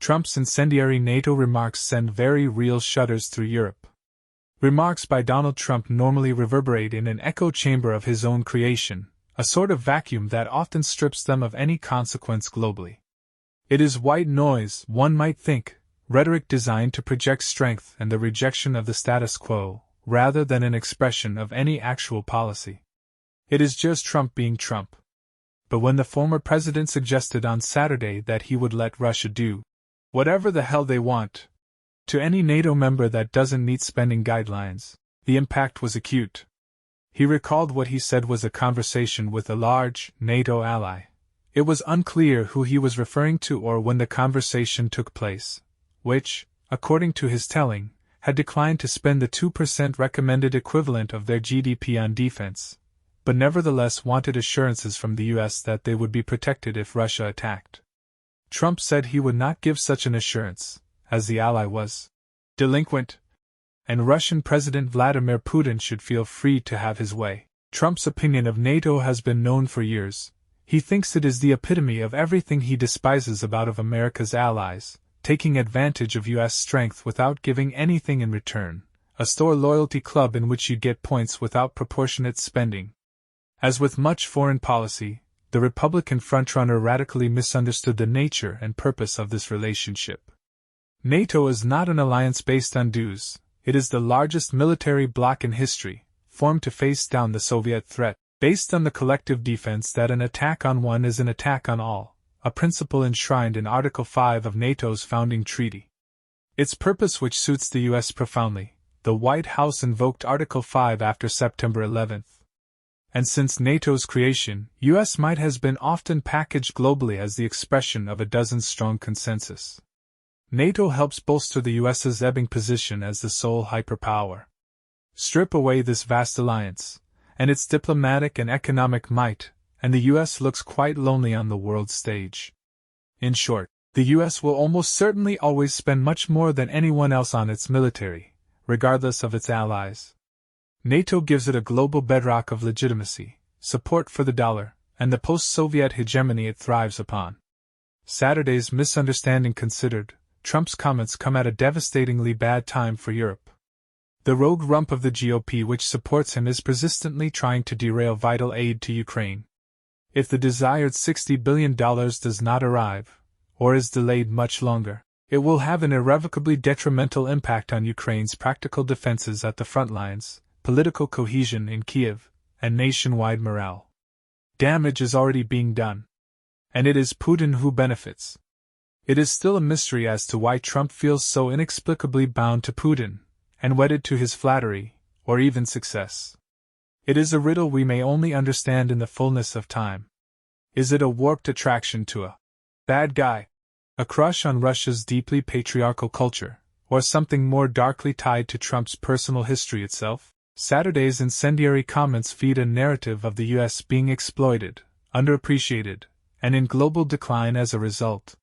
Trump's incendiary NATO remarks send very real shudders through Europe. Remarks by Donald Trump normally reverberate in an echo chamber of his own creation, a sort of vacuum that often strips them of any consequence globally. It is white noise, one might think, rhetoric designed to project strength and the rejection of the status quo, rather than an expression of any actual policy. It is just Trump being Trump. But when the former president suggested on Saturday that he would let Russia do whatever the hell they want to any NATO member that doesn't meet spending guidelines, the impact was acute. He recalled what he said was a conversation with a large NATO ally. It was unclear who he was referring to or when the conversation took place, which, according to his telling, had declined to spend the 2% recommended equivalent of their GDP on defense, but nevertheless wanted assurances from the US that they would be protected if Russia attacked. Trump said he would not give such an assurance, as the ally was delinquent, and Russian President Vladimir Putin should feel free to have his way. Trump's opinion of NATO has been known for years. He thinks it is the epitome of everything he despises about of America's allies, taking advantage of US strength without giving anything in return, a store loyalty club in which you get points without proportionate spending. As with much foreign policy, the Republican frontrunner radically misunderstood the nature and purpose of this relationship. NATO is not an alliance based on dues. It is the largest military bloc in history, formed to face down the Soviet threat, based on the collective defense that an attack on one is an attack on all, a principle enshrined in Article 5 of NATO's founding treaty. Its purpose which suits the US profoundly, the White House invoked Article 5 after September 11th. And since NATO's creation, US might has been often packaged globally as the expression of a dozen-strong consensus. NATO helps bolster the US's ebbing position as the sole hyperpower. Strip away this vast alliance, and its diplomatic and economic might, and the US looks quite lonely on the world stage. In short, the US will almost certainly always spend much more than anyone else on its military, regardless of its allies. NATO gives it a global bedrock of legitimacy, support for the dollar, and the post-Soviet hegemony it thrives upon. Saturday's misunderstanding considered, Trump's comments come at a devastatingly bad time for Europe. The rogue rump of the GOP which supports him is persistently trying to derail vital aid to Ukraine. If the desired $60 billion does not arrive, or is delayed much longer, it will have an irrevocably detrimental impact on Ukraine's practical defenses at the front lines, political cohesion in Kiev, and nationwide morale. Damage is already being done. And it is Putin who benefits. It is still a mystery as to why Trump feels so inexplicably bound to Putin, and wedded to his flattery, or even success. It is a riddle we may only understand in the fullness of time. Is it a warped attraction to a bad guy, a crush on Russia's deeply patriarchal culture, or something more darkly tied to Trump's personal history itself? Saturday's incendiary comments feed a narrative of the US being exploited, underappreciated, and in global decline as a result.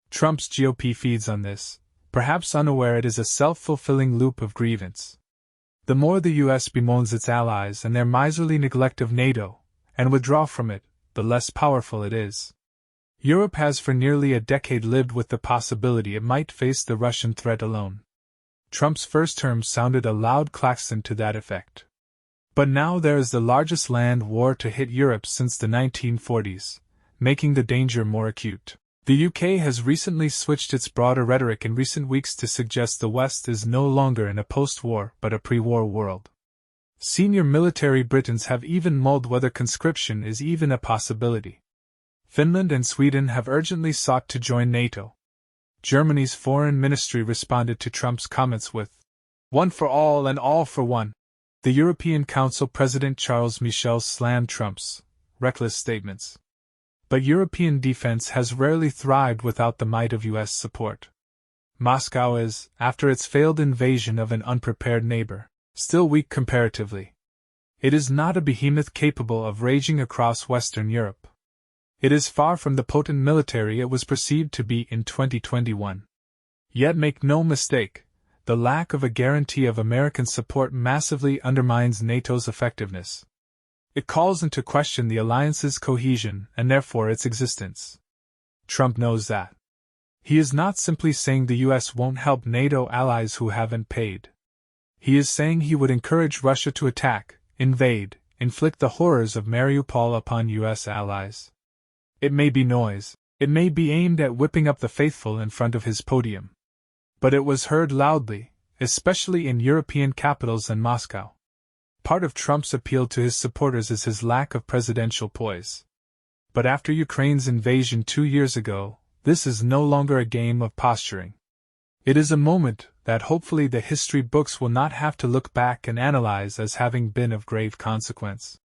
Trump's GOP feeds on this, perhaps unaware it is a self-fulfilling loop of grievance. The more the US bemoans its allies and their miserly neglect of NATO, and withdraw from it, the less powerful it is. Europe has for nearly a decade lived with the possibility it might face the Russian threat alone. Trump's first term sounded a loud klaxon to that effect. But now there is the largest land war to hit Europe since the 1940s, making the danger more acute. The UK has recently switched its broader rhetoric in recent weeks to suggest the West is no longer in a post-war but a pre-war world. Senior military Britons have even mulled whether conscription is even a possibility. Finland and Sweden have urgently sought to join NATO. Germany's foreign ministry responded to Trump's comments with, "One for all and all for one." The European Council President Charles Michel slammed Trump's reckless statements. But European defense has rarely thrived without the might of US support. Moscow is, after its failed invasion of an unprepared neighbor, still weak comparatively. It is not a behemoth capable of raging across Western Europe. It is far from the potent military it was perceived to be in 2021. Yet make no mistake, the lack of a guarantee of American support massively undermines NATO's effectiveness. It calls into question the alliance's cohesion and therefore its existence. Trump knows that. He is not simply saying the US won't help NATO allies who haven't paid. He is saying he would encourage Russia to attack, invade, inflict the horrors of Mariupol upon US allies. It may be noise, it may be aimed at whipping up the faithful in front of his podium. But it was heard loudly, especially in European capitals and Moscow. Part of Trump's appeal to his supporters is his lack of presidential poise. But after Ukraine's invasion 2 years ago, this is no longer a game of posturing. It is a moment that hopefully the history books will not have to look back and analyze as having been of grave consequence.